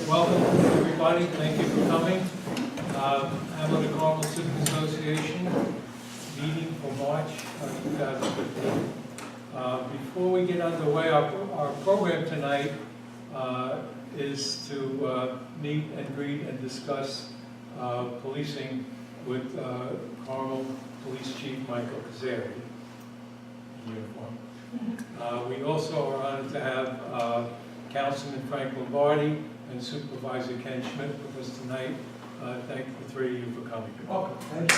Welcome, everybody. Thank you for coming. Hamlet and Carmel Civic Association meeting for March 2015. Before we get underway, our program tonight is to meet and greet and discuss policing with Carmel Police Chief Michael Kazari in uniform. We also are honored to have Councilman Frank Lombardi and Supervisor Ken Schmidt with us tonight. Thank the three of you for coming. You're welcome. Thank you.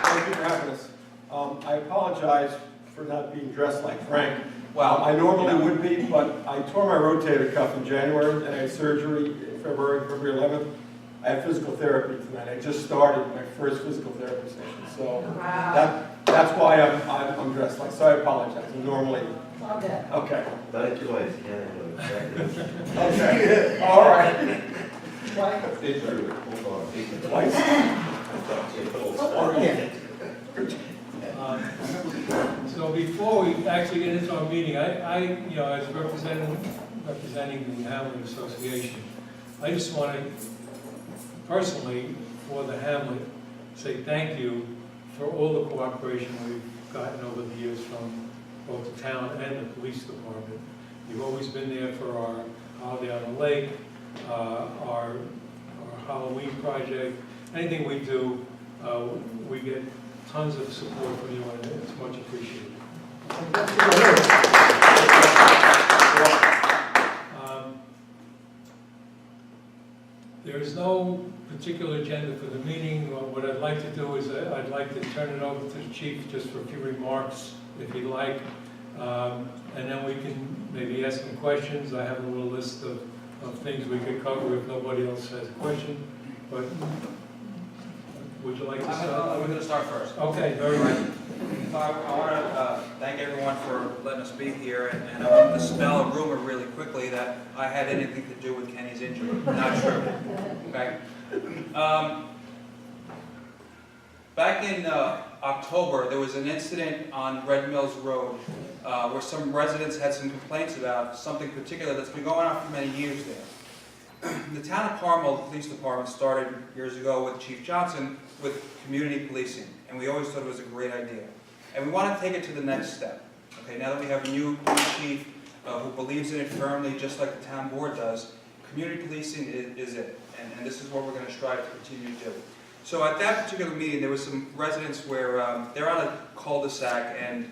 Thank you for having us. I apologize for not being dressed like Frank. Well, I normally would be, but I tore my rotator cuff in January, and I had surgery in February 11th. I have physical therapy tonight. I just started my first physical therapy session, so that's why I'm dressed like. So I apologize. I'm normally. Okay. Not choice, yeah. Okay. All right. Twice. So before we actually get into our meeting, as representing the Hamlet Association, I just want to personally, for the Hamlet, say thank you for all the cooperation we've gotten over the years from both the town and the police department. You've always been there for our holiday on the lake, our Halloween project. Anything we do, we get tons of support from you, and it's much appreciated. There is no particular agenda for the meeting. What I'd like to do is I'd like to turn it over to the chief just for a few remarks, if he'd like, and then we can maybe ask him questions. I have a little list of things we could cover if nobody else has a question. But would you like to start? We're going to start first. Okay, very good. So I want to thank everyone for letting us be here, and I want to dispel a rumor really quickly that I had anything to do with Kenny's injury. Not true. Okay. Back in October, there was an incident on Red Mills Road where some residents had some complaints about something particular that's been going on for many years there. The town of Carmel, the police department, started years ago with Chief Johnson with community policing, and we always thought it was a great idea. And we want to take it to the next step. Okay, now that we have a new chief who believes in it firmly, just like the town board does, community policing is it, and this is what we're going to strive to continue to do. So at that particular meeting, there was some residents where they're on a cul-de-sac, and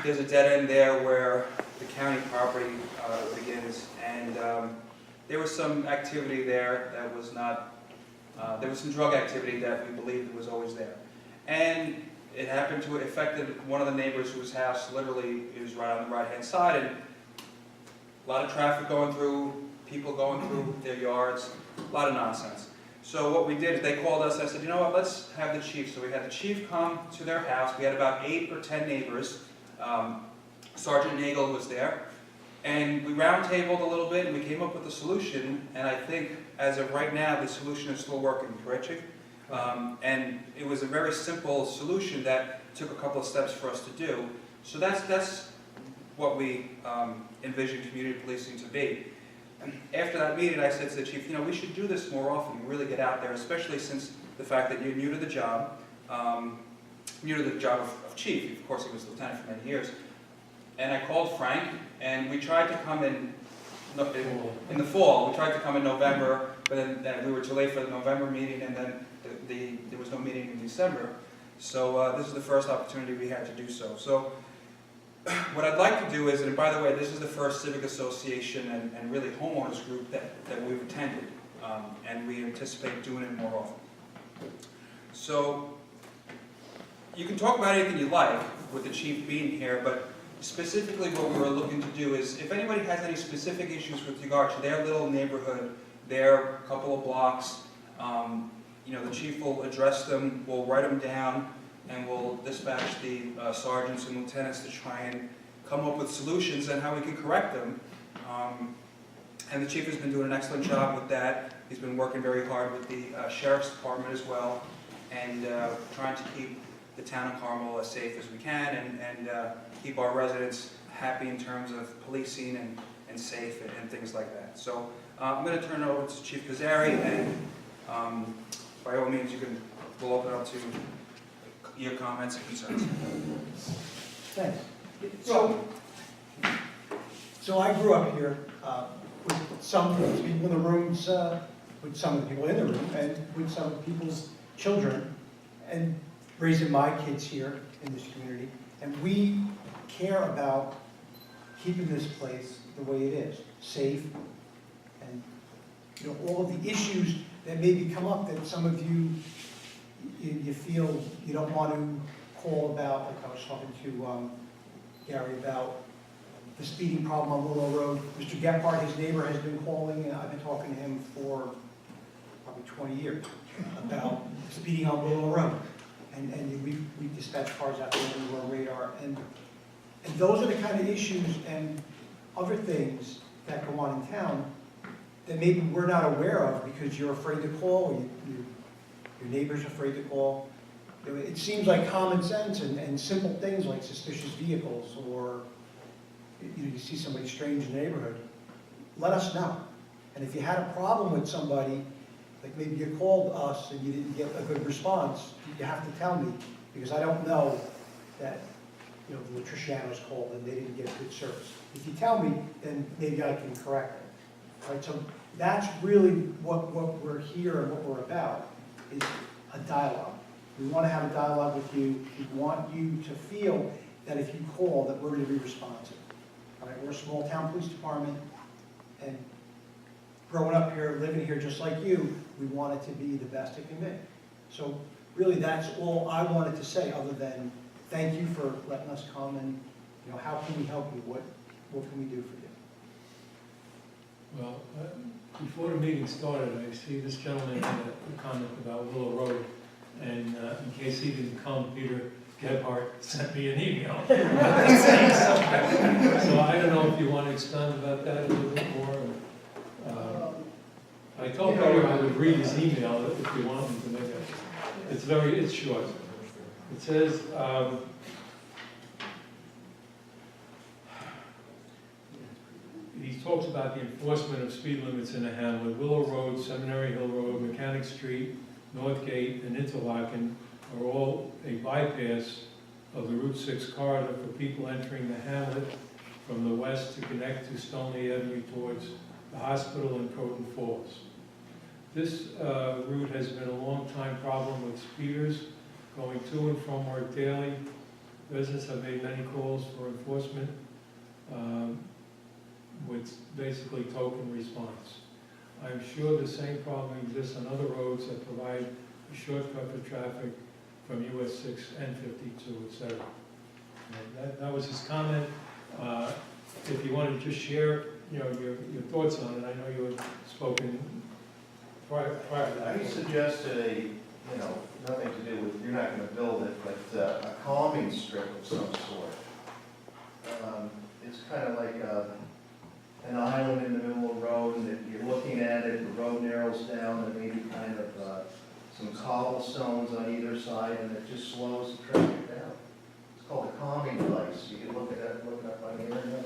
there's a dead end there where the county property begins, and there was some activity there that was not, there was some drug activity that we believed was always there. And it happened to affect one of the neighbors whose house, literally, it was right on the right-hand side, and a lot of traffic going through, people going through their yards, a lot of nonsense. So what we did is they called us, I said, you know what, let's have the chief. So we had the chief come to their house. We had about 8 or 10 neighbors. Sergeant Nagel was there. And we round-tabled a little bit, and we came up with a solution. And I think, as of right now, the solution is still working, correct, Chief? And it was a very simple solution that took a couple of steps for us to do. So that's what we envision community policing to be. And after that meeting, I said to the chief, you know, we should do this more often, really get out there, especially since the fact that you're new to the job, of chief. Of course, he was lieutenant for many years. And I called Frank, and we tried to come in the fall. We tried to come in November, but then we were too late for the November meeting, and then there was no meeting in December. So this is the first opportunity we had to do so. So what I'd like to do is, and by the way, this is the first civic association and really homeowners group that we've attended, and we anticipate doing it more often. So you can talk about anything you like with the chief being here, but specifically what we were looking to do is, if anybody has any specific issues with regard to their little neighborhood, their couple of blocks, the chief will address them, we'll write them down, and we'll dispatch the sergeants and lieutenants to try and come up with solutions and how we can correct them. And the chief has been doing an excellent job with that. He's been working very hard with the sheriff's department as well, and trying to keep the town of Carmel as safe as we can, and keep our residents happy in terms of policing and safe and things like that. So I'm going to turn it over to Chief Kazari, and by all means, we'll open it up to your comments and concerns. Thanks. So I grew up here with some people in the rooms, with some of the people in the room, and with some people's children, and raising my kids here in this community. And we care about keeping this place the way it is, safe, and all of the issues that maybe come up that some of you feel you don't want to call about. Like I was talking to Gary about the speeding problem on Willow Road. Mr. Gephardt, his neighbor, has been calling, and I've been talking to him for probably 20 years about speeding on Willow Road. And we dispatch cars out there on radar. And those are the kind of issues and other things that go on in town that maybe we're not aware of because you're afraid to call, or your neighbor's afraid to call. It seems like common sense and simple things like suspicious vehicles, or you see somebody strange in the neighborhood, let us know. And if you had a problem with somebody, like maybe you called us and you didn't get a good response, you have to tell me, because I don't know that the Latricianos called and they didn't get good service. If you tell me, then maybe I can correct it. Right? So that's really what we're here and what we're about, is a dialogue. We want to have a dialogue with you. We want you to feel that if you call, that we're going to be responsive. All right? We're a small town police department, and growing up here, living here just like you, we want it to be the best it can be. So really, that's all I wanted to say, other than thank you for letting us come, and how can we help you? What can we do for you? Well, before the meeting started, I see this gentleman had a comment about Willow Road, and in case he didn't come, Peter Gephardt sent me an email. So I don't know if you want to expand about that a little bit more. I told Peter I would read his email if you want me to make it. It's short. It says, he talks about the enforcement of speed limits in the hamlet. Willow Road, Seminary Hill Road, Mechanic Street, North Gate, and Interlaken are all a bypass of the Route 6 corridor for people entering the hamlet from the west to connect to Stoneleigh Avenue towards the hospital in Croton Falls. This route has been a long-time problem with speeders going to and from work daily. Residents have made many calls for enforcement with basically token response. I'm sure the same problem exists on other roads that provide a shortcut for traffic from US 6 and 52, etc. That was his comment. If you want to just share, your thoughts on it. I know you had spoken prior to that. I suggested nothing to do with, you're not going to build it, but a calming strip of some sort. It's kind of like an island in the middle of the road, and if you're looking at it, the road narrows down, and maybe kind of some cobblestones on either side, and it just slows the traffic down. It's called a calming device. You can look at it, look it up on the internet.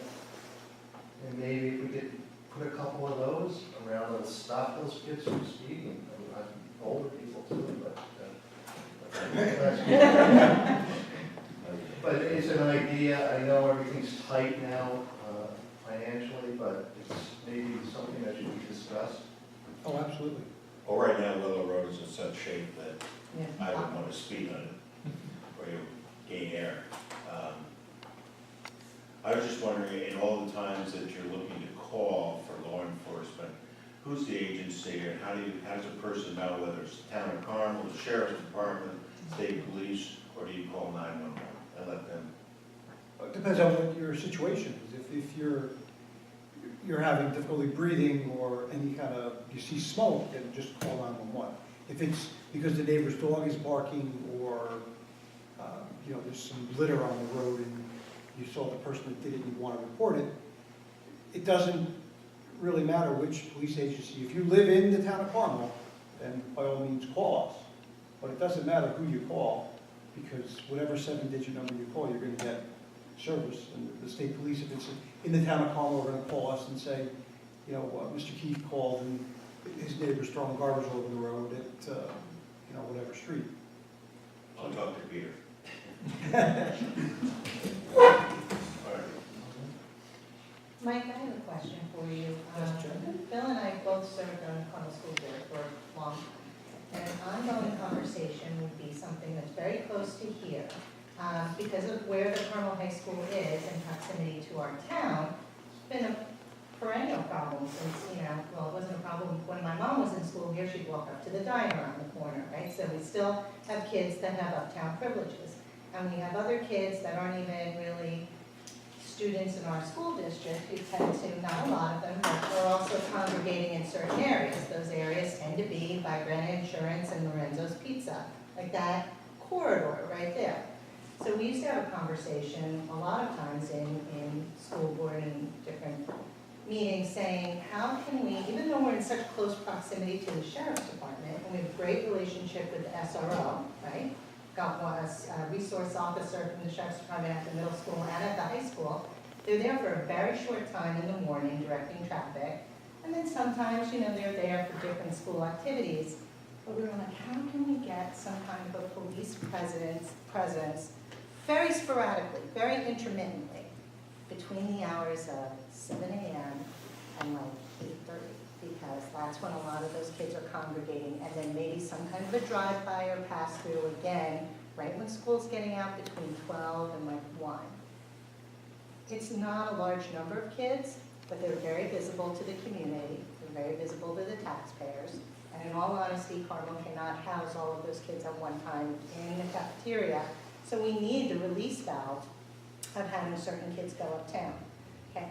And maybe if we could put a couple of those around, it'll stop those kids from speeding. I mean, older people too, but it's an idea. I know everything's tight now financially, but it's maybe something that should be discussed. Oh, absolutely. Well, right now, Willow Road is in such shape that I don't want to speed on it, or you gain air. I was just wondering, in all the times that you're looking to call for law enforcement, who's the agency, and how does a person know whether it's the town of Carmel, the sheriff's department, state police, or do you call 911 and let them? It depends on what your situation is. If you're having difficulty breathing, or any kind of, you see smoke, then just call 911. If it's because the neighbor's dog is barking, or there's some litter on the road and you saw the person that did it and you want to report it, it doesn't really matter which police agency. If you live in the town of Carmel, then by all means call us. But it doesn't matter who you call, because whatever 7-digit number you call, you're going to get service. And the state police, if it's in the town of Carmel, are gonna call us and say, you know, Mr. Keith called and his neighbor's throwing garbage over the road at, you know, whatever street. I'll talk to Peter. All right. Mike, I have a question for you. Yes, Jen? Bill and I both served on the school board for a long time. And an ongoing conversation would be something that's very close to here. Because of where the Carmel High School is in proximity to our town, it's been a perennial problem since, you know, well, it wasn't a problem when my mom was in school here, she'd walk up to the diner on the corner, right? So we still have kids that have uptown privileges. And we have other kids that aren't even really students in our school district who tend to, not a lot of them, but are also congregating in certain areas. Those areas tend to be by Granite Insurance and Lorenzo's Pizza, like that corridor right there. So we used to have a conversation a lot of times in school board and different meetings saying, how can we, even though we're in such close proximity to the sheriff's department, and we have a great relationship with the SRO, right? Got a resource officer from the sheriff's department at the middle school and at the high school. They're there for a very short time in the morning directing traffic. And then sometimes, you know, they're there for different school activities. But we were like, how can we get some kind of a police presence very sporadically, very intermittently, between the hours of 7 a.m. and like 8:30, because that's when a lot of those kids are congregating, and then maybe some kind of a drive-by or pass-through again, right when school's getting out between 12 and like 1. It's not a large number of kids, but they're very visible to the community, they're very visible to the taxpayers, and in all honesty, Carmel cannot house all of those kids at one time in the cafeteria, so we need the release valve of having certain kids go uptown. Okay.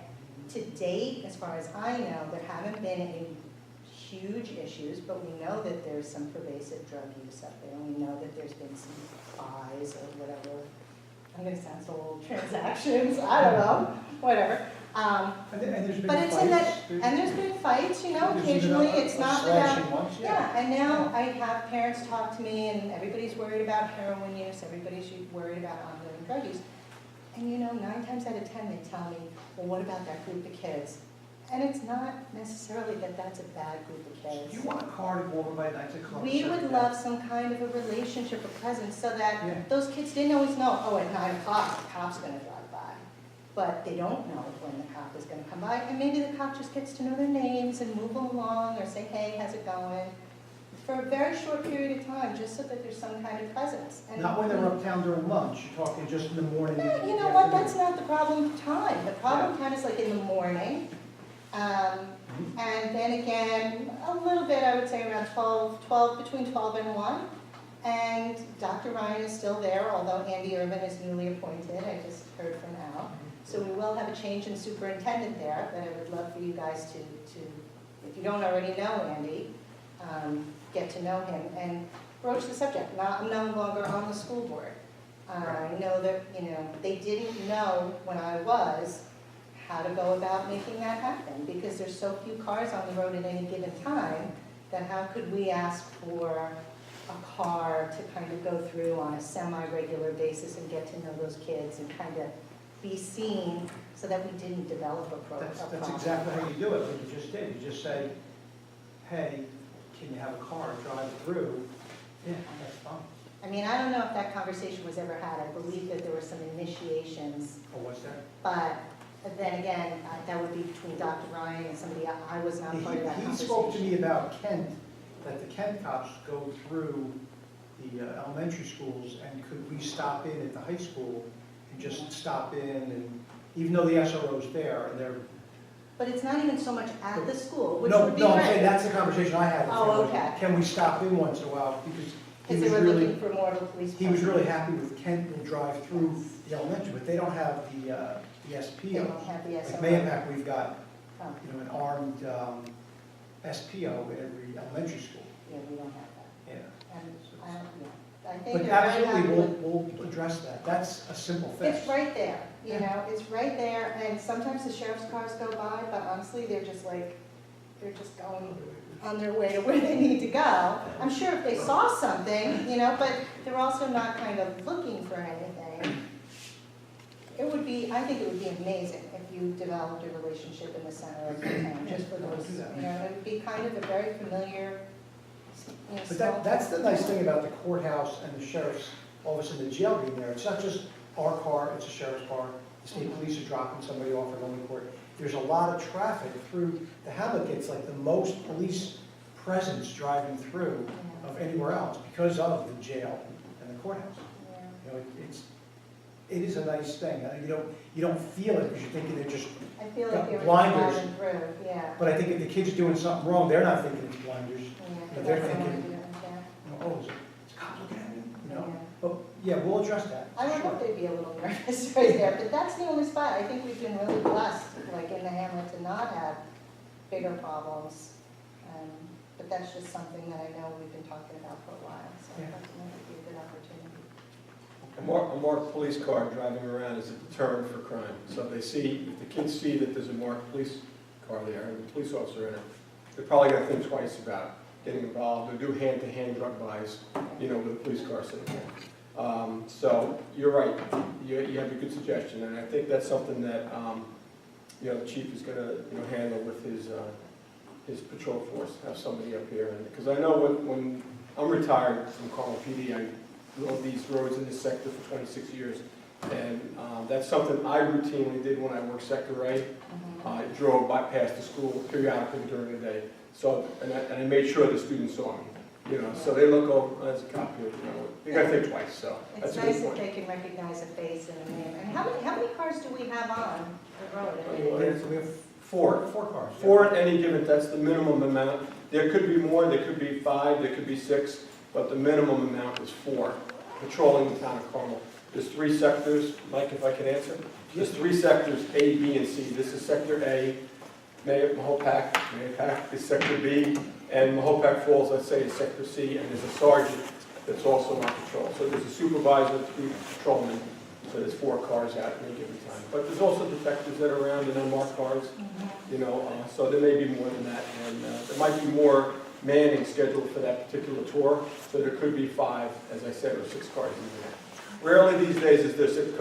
To date, as far as I know, there haven't been any huge issues, but we know that there's some pervasive drug use up there, and we know that there's been some buys or whatever. I'm gonna sound so old, transactions, I don't know, whatever. And there's been But it's in fights. that, and there's been fights, you know, There's even occasionally, a it's not slashing without. once, Yeah, and now I have parents talk to me, and everybody's worried about heroin use, everybody's worried about ongoing drug use. And you know, 9 times out of 10, they tell me, well, what about that group of kids? And it's not necessarily that that's a bad group of Do kids. you want a car to go over by night to club? We would love some kind of a relationship, a presence, so Yeah. that those kids didn't always know, oh, at 9 o'clock, the cop's gonna drive by. But they don't know when the cop is gonna come by, and maybe the cop just gets to know their names and move along, or say, hey, how's it going? For a very short period of time, just so that there's some kind of presence. And Not when they're uptown during lunch, you're talking just in the morning. yeah, you know what, that's not the problem time. The problem time is like in the morning. And then again, a little bit, I would say around between 12 and 1. And Dr. Ryan is still there, although Andy Urban is newly appointed, I just heard from Al. So we will have a change in superintendent there, but I would love for you guys to if you don't already know Andy, get to know him and broach the subject. I'm no longer on the school board. I know that, you know, they didn't know when I was how to go about making that happen, because there's so few cars on the road at any given time, that how could we ask for a car to kind of go through on a semi-regular basis and get to know those kids and kind of be seen, so that we didn't develop a problem. That's exactly how you do it, what you just did. You just say, hey, can you have a car drive through? Yeah, that's fine. I mean, I don't know if that conversation was ever had. I believe that there were some initiations, Or what's that? but then again, that would be between Dr. Ryan and somebody else. I was not part of that He conversation. spoke to me about Kent, that the Kent cops go through the elementary schools, and could we stop in at the high school and just stop in, and even though the SRO's there, and they're... But it's not even so much at the school, which No, would be no, I'm saying, great. that's the conversation I had with him. Oh, was, okay. Can we stop in once in a while, because he Because was they were really, looking for more of a police he was presence. really happy with Kent will drive through the elementary, but they don't have the They SPO. don't have the Like SRO. Mayapack, we've got, Oh, you know, an armed SPO at every elementary school. yeah, we don't have that. Yeah. And I don't, yeah. I think But they're very happy absolutely, with. we'll address that. That's a simple fix. It's right there, you Yeah. know, it's right there, and sometimes the sheriff's cars go by, but honestly, they're just going on their way to where they need to go. I'm sure if they saw something, you know, but they're also not kind of looking for anything. It would be I think it would be amazing if you developed a relationship in the center of the town, just for those, Do that. you know, it would be kind of a very familiar, you know, But small. that's the nice thing about the courthouse and the sheriff's office and the jail being there. It's not just our car, it's a sheriff's car. The state police are dropping somebody off at only court. There's a lot of traffic through, the hamlet gets like the most police presence driving through Yeah. of anywhere else because of the jail and the courthouse. Yeah. You know, it is a nice thing. You don't feel it because you're thinking they're just, I feel got like you're blinders. driving through, yeah. but I think if the kid's doing something wrong, they're not thinking it's blinders. Yeah, But they're that's what I thinking- wanna do, yeah. You know, oh, is a cop looking at me? You know? Yeah. But, yeah, we'll address that. I would hope they'd be a little nervous right there, but that's the only spot, I think we've been really blessed, like in the hamlet, to not have bigger problems. But that's just something that I know we've been talking about for a while, so I Yeah. think it might be a good opportunity. A marked police car driving around is a deterrent for crime. So if the kids see that there's a marked police car there and a police officer in it, they're probably gonna think twice about getting involved or do hand-to-hand drug buys, you know, with a police car sitting there. So you're right, you have a good suggestion, and I think that's something that, you know, the chief is gonna, you know, handle with his patrol force, have somebody up here. Because I know when I'm retired from Carmel PD, I rode these roads in this sector for 26 years. And that's something I routinely did when I worked Sector A. I drove past the school periodically during the day. So, and I made sure the students saw me, you know, so they look over, oh, there's a cop here, you know, you gotta think twice, so It's that's a nice good that point. they can recognize a face and a name. And how many cars do we have on the road? We have Four. four cars. yeah. Four at any given, that's the minimum amount. There could be more, there could be 5, there could be 6, but the minimum amount is 4, patrolling the town of Carmel. There's 3 sectors, Mike, if I can answer. There's 3 sectors, A, B, and C. This is Sector A, Mahopac is Sector B, and Mahopac Falls, let's say, is Sector C, and there's a sergeant that's also on patrol. So there's a supervisor, 3 patrolmen, so there's 4 cars out at any given time. But there's also detectives that are around in unmarked cars, you know, so there may be more than that. And there might be more manning scheduled for that particular tour, so there could be 5, as I said, or 6 cars even there. Rarely these days is there 6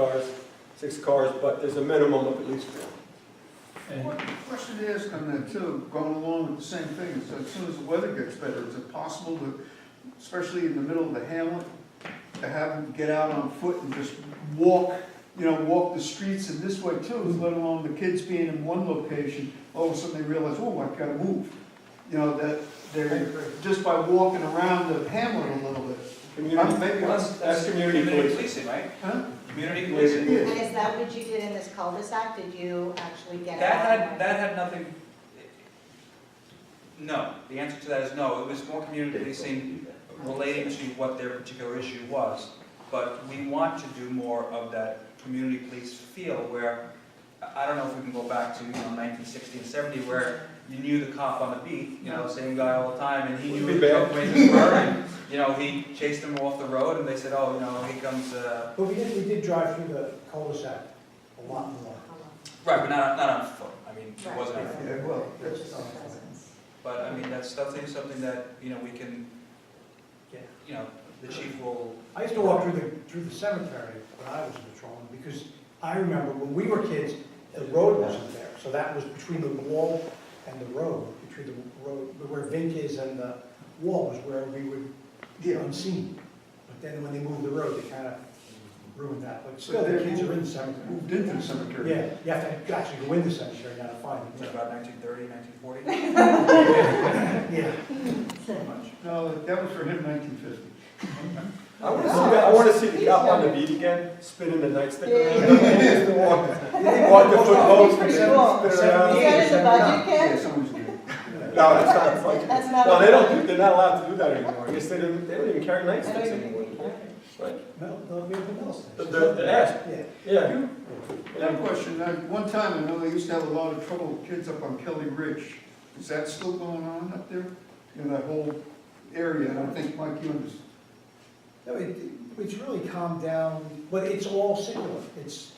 cars, but there's a minimum of at least 4. And What question to ask on that too, going along with the same thing, so as soon as the weather gets better, is it possible to, especially in the middle of the hamlet, to have them get out on foot and just walk, you know, walk the streets in this way too, let alone the kids being in one location, all of a sudden they realize, oh, I gotta move. You know, that they're, just by walking around the hamlet a little bit. Community, Maybe that's community policing. policing, right? Huh? Community policing. Yeah. And is that what you did in this cul-de-sac? Did you actually get That out? that had nothing, no, the answer to that is no. It was more community policing relating to what their particular issue was. But we want to do more of that community police feel where, I don't know if we can go back to, 1960 and 70, where you knew the cop on the beat, same guy all the time, and he knew Would be the bad. joke made his word, and, he chased them off the road, and they said, oh, here comes, But we did drive through the cul-de-sac a lot more. right, but not on foot. I mean, it Right, wasn't on right, foot. right. Yeah, well, Which that's, is the presence. But, I mean, that's something that, we can, Yeah. the chief will, I used to walk through the cemetery when I was patrolling, because I remember when we were kids, the road wasn't there. So that was between the wall and the road, between the road, where Vink is and the wall was where we would get unseen. But then when they moved the road, they kind of ruined that. But still, the kids are in the cemetery. moved into the cemetery. Yeah, you have to actually go in the cemetery now to find was that them. about 1930, 1940? Yeah, pretty much. No, that was for him 1950. I want to see the cop on the beat again, spinning the nightstick around. Walk the footpost and then spin around. Is that in the budget, Yeah, Ken? someone's doing No, that's not funny. That's not. No, they don't, they're not allowed to do that anymore. I guess they don't even carry I don't nightsticks even anymore. think we can. Right. No, there'll be anything else. The ask. Yeah. Yeah. I have a question. One time, I know they used to have a lot of trouble with kids up on Kelly Ridge. Is that still going on up there? That whole area, and I think, Mike, you understand. No, it's really calmed down, but it's all singular. It's,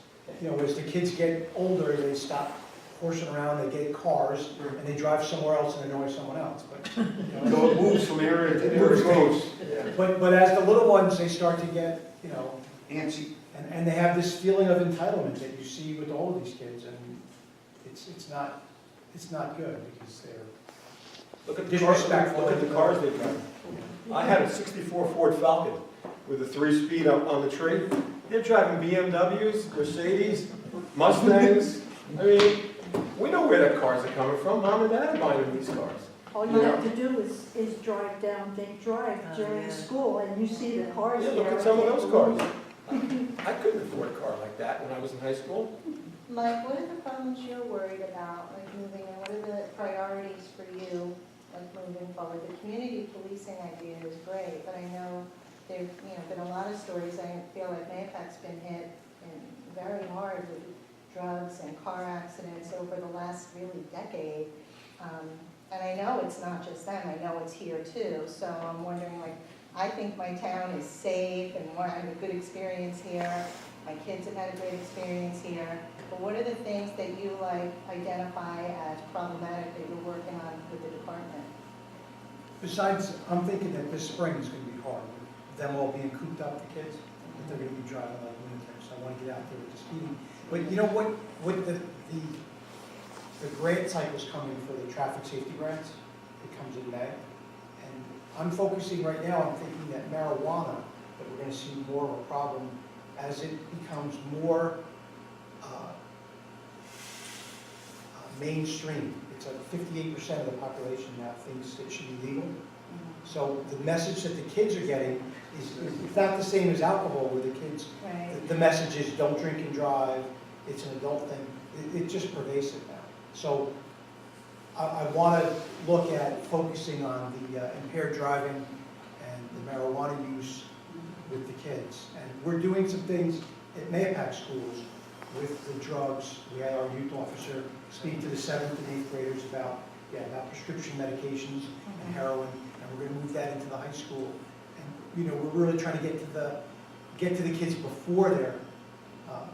as the kids get older, they stop horsing around, they get cars, and they drive somewhere else and annoy someone else. But, So it moves from area to It area. moves. But as the little ones, they start to get, Antsy. And they have this feeling of entitlement that you see with all of these kids, and it's not good, because they're Look at the cars, disrespectful. look at the cars they drive. I had a '64 Ford Falcon with a 3-speed on the tree. They're driving BMWs, Mercedes, Mustangs. I mean, we know where their cars are coming from. Mom and Dad are buying them these cars. All you have to do is drive down Big Drive during school, and you see the cars Yeah, there. look at some of those cars. I couldn't afford a car like that when I was in high school. Mike, what are the problems you're worried about, like moving, and what are the priorities for you, like moving forward? The community policing idea is great, but I know there've, been a lot of stories. I feel like Mayapac's been hit very hard with drugs and car accidents over the last really decade. And I know it's not just them, I know it's here too, so I'm wondering, like, I think my town is safe and I have a good experience here. My kids have had a great experience here. But what are the things that you identify as problematic that you're working on with the department? Besides, I'm thinking that this spring is gonna be hard, with them all being cooped up, the kids, that they're gonna be driving like lunatics. I wanna get out there with the speeding. But you know what, with the grant cycle's coming for the traffic safety grants, it comes in May. And I'm focusing right now, I'm thinking that marijuana, that we're gonna see more of a problem as it becomes more mainstream. It's like 58% of the population now thinks it should be legal. So the message that the kids are getting is not the same as alcohol, where the kids, Right. the message is don't drink and drive, it's an adult thing. It's just pervasive now. So I want to look at focusing on the impaired driving and the marijuana use with the kids. And we're doing some things at Mayapack schools with the drugs. We had our youth officer speak to the 7th and 8th graders about prescription medications and heroin, and we're going to move that into the high school. And we're really trying to get to the kids before they're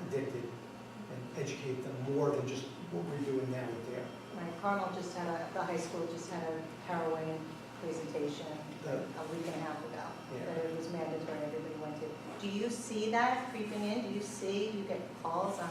addicted and educate them more than just what we're doing now with their. Right, Carmel the high school just had a heroin presentation a week and a half ago. Yeah. That it was mandatory, everybody went to. Do you see that creeping in? Do you get calls on,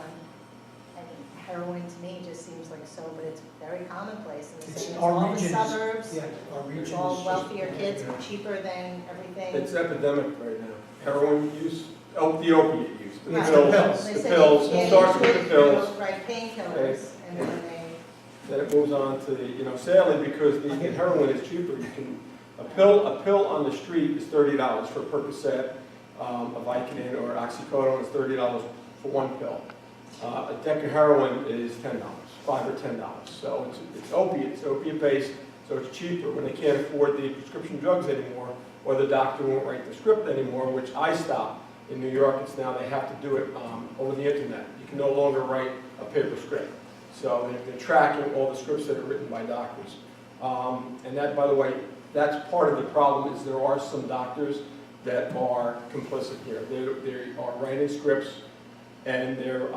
heroin to me just seems like so, but it's very commonplace in the It's city. It's our all the region is- suburbs, Yeah, our region it's is all just- wealthier kids, cheaper than everything. It's epidemic right now. Heroin use, the opiate use, the Right. pills, They the say pills. you It can't starts use with the pills, Right, painkillers, and then then it moves on to sadly, because the heroin is cheaper, a pill on the street is $30 for Percocet, a Vicodin or oxycodone is $30 for one pill. A deck of heroin is $10, $5 or $10. So it's opiate-based, so it's cheaper when they can't afford the prescription drugs anymore, or the doctor won't write the script anymore, which I stopped. In New York, it's now they have to do it over the internet. You can no longer write a paper script. So they're tracking all the scripts that are written by doctors. And that, by the way, that's part of the problem, is there are some doctors that are complicit here. They are writing scripts, and they're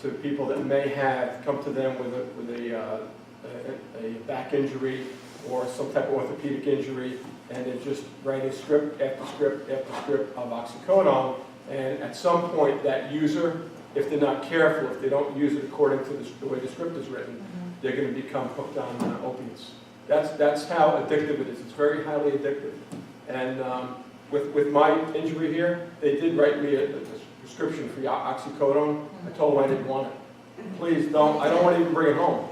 to people that may have come to them with a back injury or some type of orthopedic injury, and they're just writing script after script after script of oxycodone. And at some point, that user, if they're not careful, if they don't use it according to the way the script is written, they're going to become hooked on opiates. That's how addictive it is. It's very highly addictive. And with my injury here, they did write me a prescription for oxycodone. I told them I didn't want it. Please don't. I don't want to even bring it home.